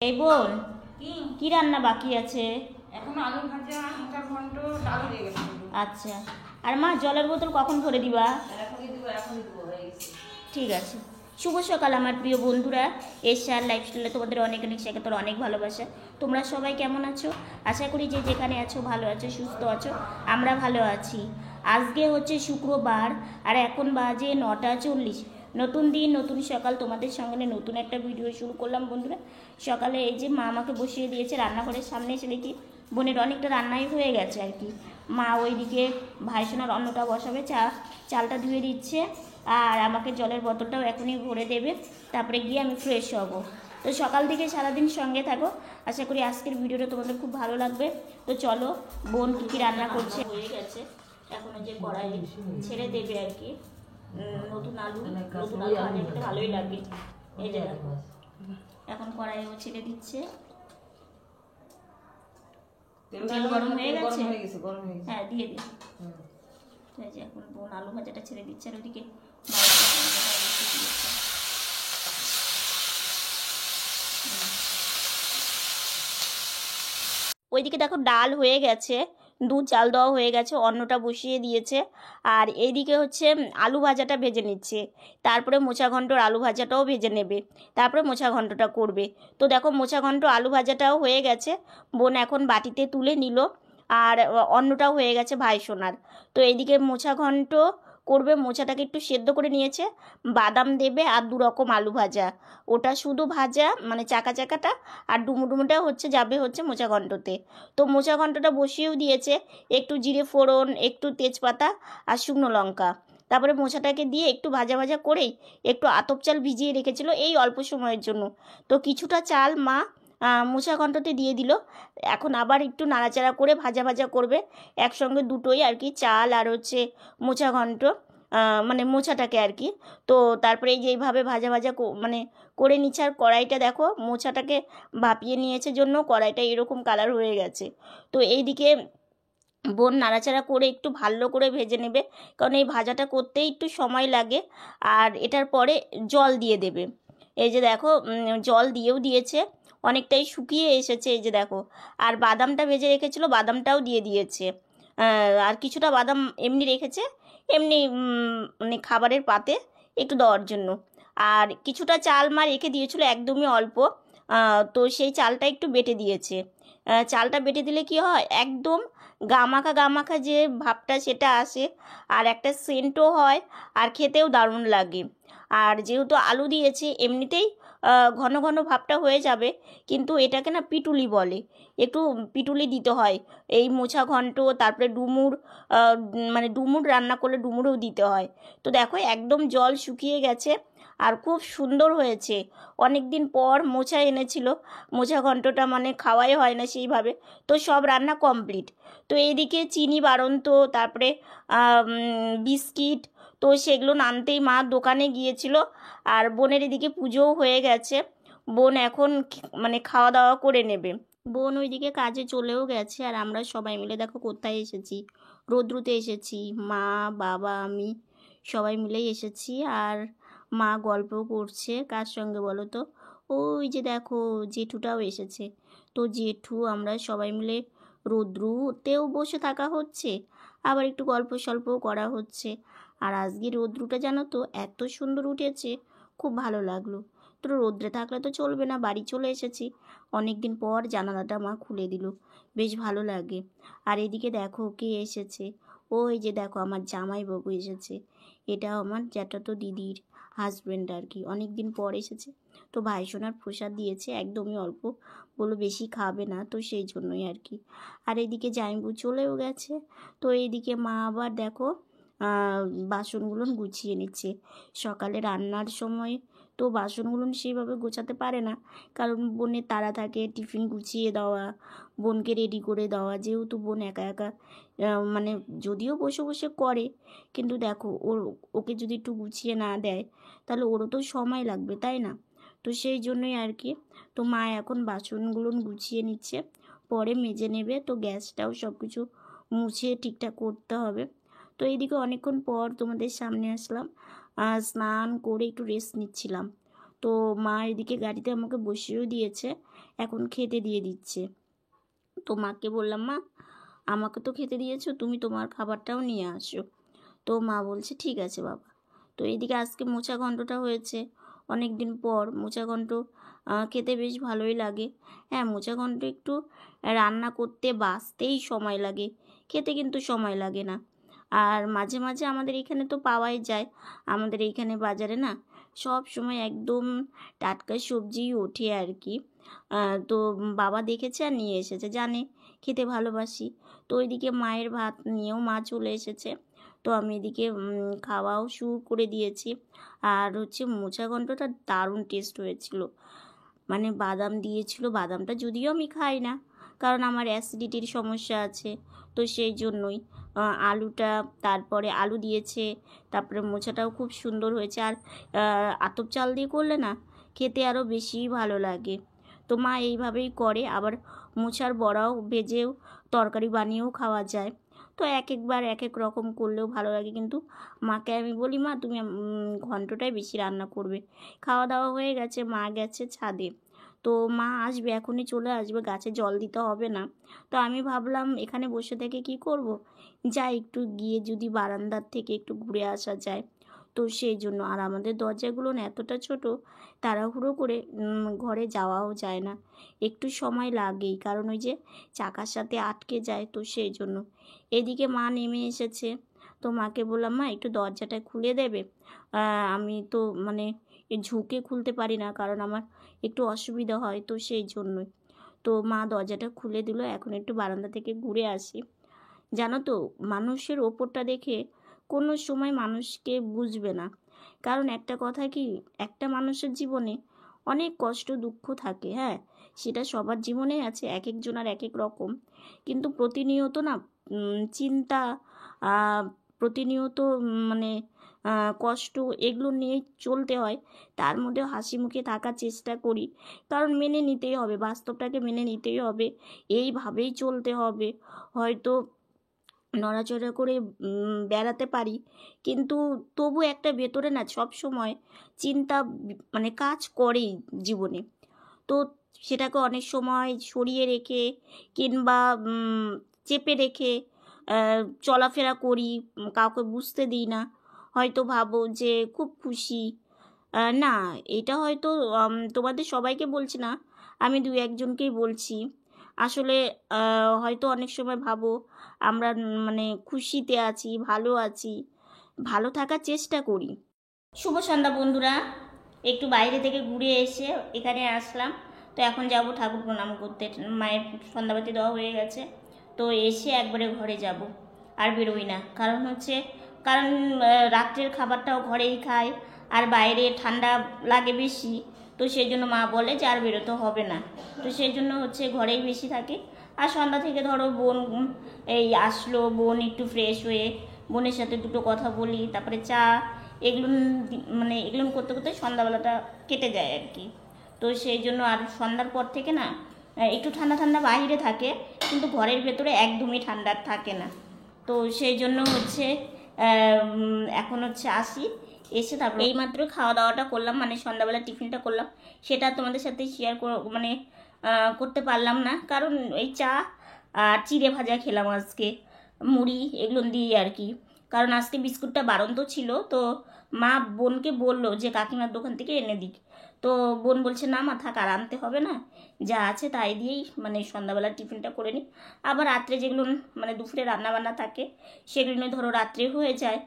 এই বোন, কি কি রান্না বাকি আছে? এখন আলু ভাজা, মোটা ঘন্ট, ডাল হয়ে গেছে। আচ্ছা, আর মা জলের বোতল কখন ভরে দিবা? এখনই দিব হয়ে গেছে। ঠিক আছে। শুভ সকাল আমার প্রিয় বন্ধুরা। এশিয়ার লাইফস্টাইলে তোমাদের অনেক অনেক স্বাগত, অনেক ভালোবাসা। তোমরা সবাই কেমন আছো? আশা করি যে যেখানে আছো ভালো আছো, সুস্থ আছো। আমরা ভালো আছি। আজকে হচ্ছে শুক্রবার, আর এখন বাজে 9:40। নতুন দিন, নতুন সকাল, তোমাদের সঙ্গে নতুন একটা ভিডিও শুরু করলাম বন্ধুরা। সকালে এই যে মা আমাকে বসিয়ে দিয়েছে রান্নাঘরের সামনে, এসে দেখি বোনের অনেকটা রান্নাই হয়ে গেছে আর কি। মা ওইদিকে ভাইসোনার অন্নটা বসাবে, চালটা ধুয়ে দিচ্ছে, আর আমাকে জলের বোতলটাও এখনই ভরে দেবে, তারপরে গিয়ে আমি ফ্রেশ হব। তো সকাল থেকে সারাদিন সঙ্গে থাকো, আশা করি আজকের ভিডিওটা তোমাদের খুব ভালো লাগবে। তো চলো, বোন কী কী রান্না করছে। হয়ে গেছে, এখনও যে কড়াই ছেড়ে দেবে আর কি। নতুন আলু ভাজা খেতে ভালোই লাগে। এই যে দেখো, এখন কড়াইও ছেড়ে দিচ্ছে। তেল গরম হয়ে গেছে? হ্যাঁ, দিয়ে দিই। এই যে এখন বোন আলু ভাজাটা ছেড়ে দিচ্ছে, আর ওইদিকে ওইদিকে দেখো ডাল হয়ে গেছে, দুধ চাল দেওয়া হয়ে গেছে, অন্নটা বসিয়ে দিয়েছে। আর এইদিকে হচ্ছে আলু ভাজাটা ভেজে নিচ্ছে, তারপরে মোচা ঘন্টর আলু ভাজাটাও ভেজে নেবে, তারপরে মোচা ঘন্টটা করবে। তো দেখো মোচা ঘন্ট আলু ভাজাটাও হয়ে গেছে, বোন এখন বাটিতে তুলে নিল। আর অন্নটাও হয়ে গেছে ভাইসোনার। তো এইদিকে মোচা ঘন্ট করবে, মোচাটাকে একটু সেদ্ধ করে নিয়েছে, বাদাম দেবে, আর 2 রকম আলু ভাজা। ওটা শুধু ভাজা মানে চাকা চাকাটা, আর ডুমুডুমুটা হচ্ছে যাবে হচ্ছে মোচা ঘন্টতে। তো মোচা ঘন্টটা বসিয়েও দিয়েছে, একটু জিরে ফোড়ন, একটু তেজপাতা আর শুকনো লঙ্কা, তারপরে মোচাটাকে দিয়ে একটু ভাজা ভাজা করেই একটু আতপ চাল ভিজিয়ে রেখেছিল এই অল্প সময়ের জন্য। তো কিছুটা চাল মা মোচা ঘন্টতে দিয়ে দিল। এখন আবার একটু নাড়াচাড়া করে ভাজা ভাজা করবে, একসঙ্গে দুটোই আর কি, চাল আর হচ্ছে মোচা ঘন্ট, মানে মোচাটাকে আর কি। তো তারপরে এই যে এইভাবে ভাজা ভাজা মানে করে নিচ্ছে। আর কড়াইটা দেখো, মোচাটাকে ভাপিয়ে নিয়েছে জন্য কড়াইটা এরকম কালার হয়ে গেছে। তো এইদিকে বোন নাড়াচাড়া করে একটু ভালো করে ভেজে নেবে, কারণ এই ভাজাটা করতেই একটু সময় লাগে। আর এটার পরে জল দিয়ে দেবে। এই যে দেখো, জল দিয়েও দিয়েছে, অনেকটাই শুকিয়ে এসেছে এই যে দেখো। আর বাদামটা ভেজে রেখেছিল, বাদামটাও দিয়ে দিয়েছে। আর কিছুটা বাদাম এমনি রেখেছে, এমনি মানে খাবারের পাতে একটু দেওয়ার জন্য। আর কিছুটা চাল মা রেখে দিয়েছিল, একদমই অল্প। তো সেই চালটা একটু বেটে দিয়েছে। চালটা বেটে দিলে কি হয়, একদম গামাখা গামাখা যে ভাবটা সেটা আসে, আর একটা সেন্টও হয়, আর খেতেও দারুণ লাগে। আর যেহেতু আলু দিয়েছে, এমনিতেই ঘন ঘন ভাবটা হয়ে যাবে, কিন্তু এটাকে না পিটুলি বলে, একটু পিটুলি দিতে হয়। এই মোচা ঘন্ট, তারপরে ডুমুর, মানে ডুমুর রান্না করলে ডুমুরও দিতে হয়। তো দেখো একদম জল শুকিয়ে গেছে, আর খুব সুন্দর হয়েছে। অনেক দিন পর মোচা এনেছিল, মোচা ঘন্টটা মানে খাওয়াই হয় না সেইভাবে। তো সব রান্না কমপ্লিট। তো এইদিকে চিনি বাড়ন্ত, তারপরে বিস্কিট, তো সেগুলো আনতেই মা দোকানে গিয়েছিল। আর বোনের এদিকে পুজোও হয়ে গেছে, বোন এখন মানে খাওয়া দাওয়া করে নেবে। বোন ওইদিকে কাজে চলেও গেছে, আর আমরা সবাই মিলে দেখো কোথায় এসেছি, রৌদ্রুতে এসেছি। মা, বাবা, আমি সবাই মিলেই এসেছি। আর মা গল্পও করছে, কার সঙ্গে বলো তো? ওই যে দেখো জেঠুটাও এসেছে। তো জেঠু, আমরা সবাই মিলে রৌদ্রুতেও বসে থাকা হচ্ছে, আবার একটু গল্প সল্পও করা হচ্ছে। আর আজকে রৌদ্রুটা জানো তো এত সুন্দর উঠেছে, খুব ভালো লাগলো। তো রৌদ্রে থাকলে তো চলবে না, বাড়ি চলে এসেছি, অনেক দিন পর জানালাটা মা খুলে দিল, বেশ ভালো লাগে। আর এদিকে দেখো কে এসেছে, ওই যে দেখো আমার জামাইবাবু এসেছে। এটা আমার জ্যাঠাতো দিদির হাজব্যান্ড আর কি, অনেক দিন পর এসেছে। তো ভাইসোনার প্রসাদ দিয়েছে, একদমই অল্প, বলো বেশি খাবে না, তো সেই জন্যই আর কি। আর এদিকে জামাইবু চলেও গেছে। তো এইদিকে মা আবার দেখো বাসনগুলো গুছিয়ে নিচ্ছে। সকালে রান্নার সময় তো বাসনগুলো সেইভাবে গোছাতে পারে না, কারণ বোনের তাড়া থাকে, টিফিন গুছিয়ে দেওয়া, বোনকে রেডি করে দেওয়া, যেহেতু বোন একা একা মানে যদিও বসে বসে করে, কিন্তু দেখো ওকে যদি একটু গুছিয়ে না দেয় তাহলে ওরও তো সময় লাগবে, তাই না? তো সেই জন্যই আর কি। তো মা এখন বাসনগুলো গুছিয়ে নিচ্ছে, পরে মেজে নেবে। তো গ্যাসটাও সব কিছু মুছে ঠিকঠাক করতে হবে। তো এইদিকে অনেকক্ষণ পর তোমাদের সামনে আসলাম, স্নান করে একটু রেস্ট নিচ্ছিলাম। তো তো মা এদিকে গাড়িতে আমাকে বসিয়েও দিয়েছে, এখন খেতে দিয়ে দিচ্ছে। তো মাকে বললাম, মা আমাকে তো খেতে দিয়েছো, তুমি তোমার খাবারটাও নিয়ে আসো। তো মা বলছে ঠিক আছে বাবা। তো এইদিকে আজকে মোচা ঘন্টটা হয়েছে, অনেক দিন পর মোচা ঘন্ট খেতে বেশ ভালোই লাগে। হ্যাঁ, মোচা ঘন্ট একটু রান্না করতে বাছতেই সময় লাগে, খেতে কিন্তু সময় লাগে না। আর মাঝে মাঝে আমাদের এখানে তো পাওয়াই যায়, আমাদের এইখানে বাজারে না সব সময় একদম টাটকা সবজিই ওঠে আর কি। তো বাবা দেখেছে আর নিয়ে এসেছে, জানে খেতে ভালোবাসি। তো ওইদিকে মায়ের ভাত নিয়েও মা চলে এসেছে, তো আমি এদিকে খাওয়াও শুরু করে দিয়েছি। আর হচ্ছে মোচা ঘন্টটা দারুণ টেস্ট হয়েছিল, মানে বাদাম দিয়েছিল। বাদামটা যদিও আমি খাই না, কারণ আমার অ্যাসিডিটির সমস্যা আছে, তো সেই জন্যই আলুটা, তারপরে আলু দিয়েছে, তারপরে মোচাটাও খুব সুন্দর হয়েছে। আর আতপ চাল দিয়ে করলে না খেতে আরও বেশি ভালো লাগে। তো মা এইভাবেই করে, আবার মোচার বড়াও ভেজেও তরকারি বানিয়েও খাওয়া যায়। তো এক একবার এক এক রকম করলেও ভালো লাগে, কিন্তু মাকে আমি বলি, মা তুমি ঘন্টটাই বেশি রান্না করবে। খাওয়া দাওয়া হয়ে গেছে, মা গেছে ছাদে। তো মা আসবে, এখনই চলে আসবে, গাছে জল দিতে হবে না। তো আমি ভাবলাম এখানে বসে থেকে কি করব, যাই একটু গিয়ে যদি বারান্দার থেকে একটু ঘুরে আসা যায়। তো সেই জন্য, আর আমাদের দরজাগুলো না এতটা ছোট, তাড়াহুড়ো করে ঘরে যাওয়াও যায় না, একটু সময় লাগেই, কারণ ওই যে চাকার সাথে আটকে যায়, তো সেই জন্য। এদিকে মা নেমে এসেছে, তো মাকে বললাম, মা একটু দরজাটা খুলে দেবে। আমি তো মানে ঝুঁকে খুলতে পারি না, কারণ আমার একটু অসুবিধা হয়, তো সেই জন্যই। তো মা দরজাটা খুলে দিল, এখন একটু বারান্দা থেকে ঘুরে আসি। জানো তো, মানুষের ওপরটা দেখে কোনো সময় মানুষকে বুঝবে না, কারণ একটা কথা কি, একটা মানুষের জীবনে অনেক কষ্ট দুঃখ থাকে, হ্যাঁ সেটা সবার জীবনেই আছে, এক একজনের এক এক রকম। কিন্তু প্রতিনিয়ত না চিন্তা, প্রতিনিয়ত মানে কষ্ট, এগুলো নিয়ে চলতে হয়। তার মধ্যে হাসি মুখে থাকার চেষ্টা করি, কারণ মেনে নিতেই হবে, বাস্তবটাকে মেনে নিতেই হবে, এইভাবেই চলতে হবে। হয়তো নড়াচড়া করে বেড়াতে পারি, কিন্তু তবু একটা ভেতরে না সব সময় চিন্তা মানে কাজ করেই জীবনে। তো সেটাকে অনেক সময় সরিয়ে রেখে কিংবা চেপে রেখে চলাফেরা করি, কাউকে বুঝতে দিই না। হয়তো ভাবো যে খুব খুশি, না এটা হয়তো তোমাদের সবাইকে বলছি না, আমি দু একজনকেই বলছি। আসলে হয়তো অনেক সময় ভাবো আমরা মানে খুশিতে আছি, ভালো আছি, ভালো থাকার চেষ্টা করি। শুভ সন্ধ্যা বন্ধুরা, একটু বাইরে থেকে ঘুরে এসে এখানে আসলাম। তো এখন যাব ঠাকুর প্রণাম করতে, মায়ের সন্ধ্যাবাতি দেওয়া হয়ে গেছে, তো এসে একবারে ঘরে যাব, আর বেরোই না। কারণ হচ্ছে রাত্রের খাবারটাও ঘরেই খাই, আর বাইরে ঠান্ডা লাগে বেশি, তো সেই জন্য মা বলে যে আর বেরোতে হবে না, তো সেই জন্য হচ্ছে ঘরেই বেশি থাকি। আর সন্ধ্যা থেকে ধরো বোন এই আসলো, বোন একটু ফ্রেশ হয়ে বোনের সাথে দুটো কথা বলি, তারপরে চা, এগুলো মানে এগুলো করতে করতে সন্ধ্যাবেলাটা কেটে যায় আর কি। তো সেই জন্য আর সন্ধ্যার পর থেকে না একটু ঠান্ডা ঠান্ডা বাইরে থাকে, কিন্তু ঘরের ভেতরে একদমই ঠান্ডা থাকে না। তো সেই জন্য হচ্ছে এখন হচ্ছে আসি, এসে তারপর এইমাত্র খাওয়া দাওয়াটা করলাম, মানে সন্ধ্যাবেলা টিফিনটা করলাম, সেটা তোমাদের সাথে শেয়ার মানে করতে পারলাম না, কারণ এই চা আর চিড়ে ভাজা খেলাম আজকে, মুড়ি এগুলো দিয়ে আর কি। কারণ আজকে বিস্কুটটা বাড়ন্ত ছিল, তো মা বোনকে বললো যে কাকিমার দোকান থেকে এনে দিক। তো বোন বলছে না মা থাক, আর আনতে হবে না, যা আছে তাই দিয়েই মানে সন্ধ্যাবেলা টিফিনটা করে নিই। আবার রাত্রে যেগুলো মানে দুপুরে রান্নাবান্না থাকে সেগুলো নিয়ে ধরো রাত্রে হয়ে যায়,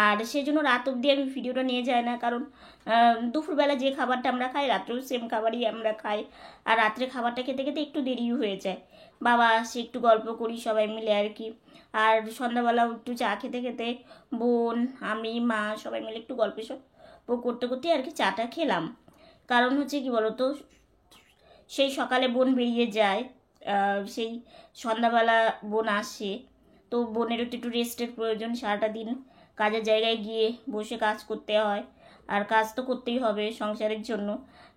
আর সেই জন্য রাত অবধি আমি ভিডিওটা নিয়ে যাই না, কারণ দুপুরবেলা যে খাবারটা আমরা খাই রাত্রেও সেম খাবারই আমরা খাই, আর রাত্রে খাবারটা খেতে খেতে একটু দেরিও হয়ে যায়। বাবা আসে, একটু গল্প করি সবাই মিলে আর কি। আর সন্ধ্যাবেলাও একটু চা খেতে খেতে বোন, আমি, মা সবাই মিলে একটু গল্প সব করতে করতে আর কি চাটা খেলাম। কারণ হচ্ছে কি বলতো, সেই সকালে বোন বেরিয়ে যায়, সেই সন্ধ্যাবেলা বোন আসে, তো বোনের একটু রেস্টের প্রয়োজন, সারাটা দিন কাজের জায়গায় গিয়ে বসে কাজ করতে হয়, আর কাজ তো করতেই হবে সংসারের জন্য,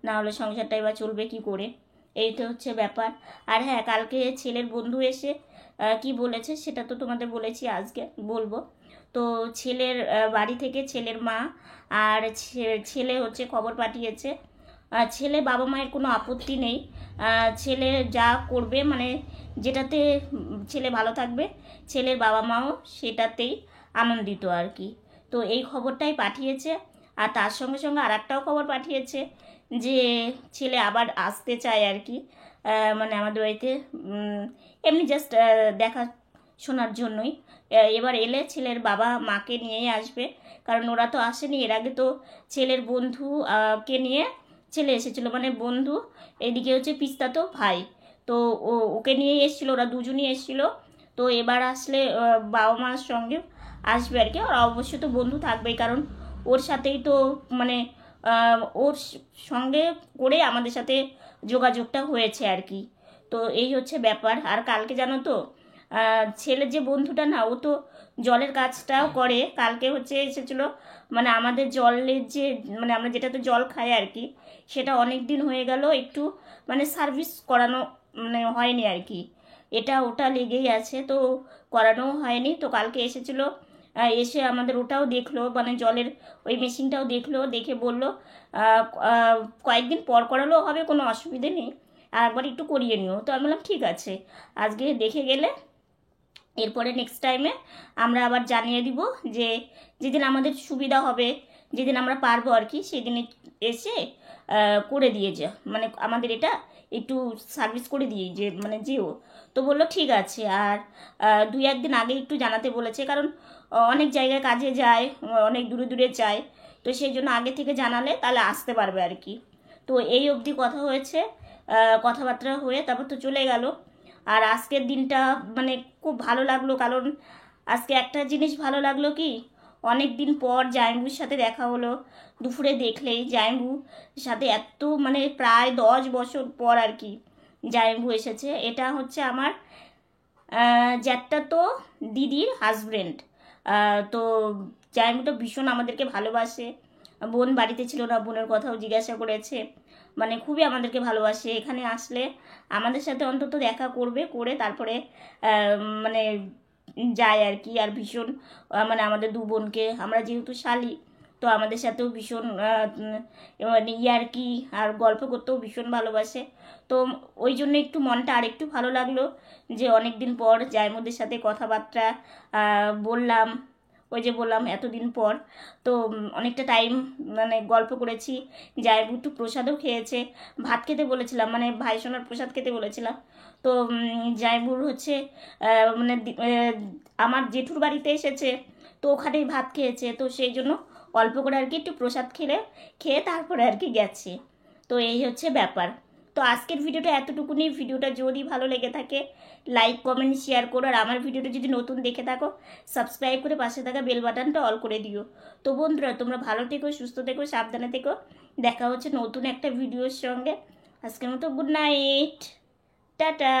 না হলে সংসারটাই বা চলবে কি করে, এই তো হচ্ছে ব্যাপার। আর হ্যাঁ, কালকে ছেলের বন্ধু এসে কি বলেছে সেটা তো তোমাদের বলেছি, আজকে বলবো। তো ছেলের বাড়ি থেকে ছেলের মা আর ছেলে হচ্ছে খবর পাঠিয়েছে ছেলে বাবা মায়ের কোনো আপত্তি নেই, ছেলে যা করবে মানে যেটাতে ছেলে ভালো থাকবে ছেলের বাবা মাও সেটাতেই আনন্দিত আর কি। তো এই খবরটাই পাঠিয়েছে। আর তার সঙ্গে সঙ্গে আর একটাও খবর পাঠিয়েছে যে ছেলে আবার আসতে চায় আর কি, মানে আমাদের বাড়িতে এমনি জাস্ট দেখা শোনার জন্যই। এবার এলে ছেলের বাবা মাকে নিয়েই আসবে, কারণ ওরা তো আসেনি এর আগে। তো ছেলের বন্ধু কে নিয়ে ছেলে এসেছিলো, মানে বন্ধু এদিকে হচ্ছে পিস্তাতো ভাই, তো ওকে নিয়েই এসেছিলো, ওরা দুজনই এসেছিলো। তো এবার আসলে বাবা মার সঙ্গে আসবে আর কি। আর অবশ্যই তো বন্ধু থাকবেই, কারণ ওর সাথেই তো মানে ওর সঙ্গে করে আমাদের সাথে যোগাযোগটা হয়েছে আর কি। তো এই হচ্ছে ব্যাপার। আর কালকে জানো তো ছেলের যে বন্ধুটা না, ও তো জলের কাজটাও করে। কালকে হচ্ছে এসেছিলো, মানে আমাদের জলের যে মানে আমরা যেটাতে জল খাই আর কি, সেটা অনেক দিন হয়ে গেল একটু মানে সার্ভিস করানো মানে হয়নি আর কি, এটা ওটা লেগেই আছে, তো করানো হয়নি। তো কালকে এসেছিলো, এসে আমাদের ওটাও দেখলো, মানে জলের ওই মেশিনটাও দেখলো, দেখে বলল কয়েকদিন পর করালেও হবে, কোনো অসুবিধে নেই, আর একবার একটু করিয়ে নিও। তো আমি বললাম ঠিক আছে, আজকে দেখে গেলে এরপরে নেক্সট টাইমে আমরা আবার জানিয়ে দিব যে যেদিন আমাদের সুবিধা হবে, যেদিন আমরা পারবো আর কি, সেদিন এসে করে দিয়ে যা, মানে আমাদের এটা একটু সার্ভিস করে দিয়ে যে মানে যেও। তো বললো ঠিক আছে। আর 2-1 দিন আগে একটু জানাতে বলেছে, কারণ অনেক জায়গায় কাজে যায়, অনেক দূরে দূরে যায়, তো সেই জন্য আগে থেকে জানালে তাহলে আসতে পারবে আর কি। তো এই অবধি কথা হয়েছে, কথাবার্তা হয়ে তারপর তো চলে গেল। আর আজকের দিনটা মানে খুব ভালো লাগলো, কারণ আজকে একটা জিনিস ভালো লাগলো কি, অনেক দিন পর জাইম্বুর সাথে দেখা হলো। দুপুরে দেখলেই জাইম্বুর সাথে এত মানে প্রায় 10 বছর পর আর কি জাইম্বু এসেছে। এটা হচ্ছে আমার জ্যাঠতো দিদির হাজব্যান্ড। তো জাইম্বুটা ভীষণ আমাদেরকে ভালোবাসে। বোন বাড়িতে ছিল না, বোনের কথাও জিজ্ঞাসা করেছে, মানে খুবই আমাদেরকে ভালোবাসে। এখানে আসলে আমাদের সাথে অন্তত দেখা করবে, করে তারপরে মানে যায় আর কি। আর ভীষণ মানে আমাদের দু বোনকে, আমরা যেহেতু শালি, তো আমাদের সাথেও ভীষণ মানে ইয়ার্কি আর গল্প করতেও ভীষণ ভালোবাসে। তো ওই জন্য একটু মনটা আর একটু ভালো লাগলো যে অনেক দিন পর জাইমুদের সাথে কথাবার্তা বললাম। ওই যে বললাম এতদিন পর, তো অনেকটা টাইম মানে গল্প করেছি। জাইবু একটু প্রসাদও খেয়েছে, ভাত খেতে বলেছিলাম, মানে ভাই সোনার প্রসাদ খেতে বলেছিলাম। তো জাইবুর হচ্ছে মানে আমার জেঠুর বাড়িতে এসেছে, তো ওখানেই ভাত খেয়েছে, তো সেই জন্য অল্প করে আর কি একটু প্রসাদ খেয়ে তারপরে আর কি গেছে। তো এই হচ্ছে ব্যাপার। তো আজকের ভিডিওটা এতটুকুনি। ভিডিওটা যদি ভালো লেগে থাকে লাইক কমেন্ট শেয়ার করো, আর আমার ভিডিওটা যদি নতুন দেখে থাকো সাবস্ক্রাইব করে পাশে থাকা বেল বাটনটা অল করে দিও। তো বন্ধুরা তোমরা ভালো থেকো, সুস্থ থেকো, সাবধানে থেকো। দেখা হচ্ছে নতুন একটা ভিডিওর সঙ্গে। আজকের মতো গুড নাইট, টাটা।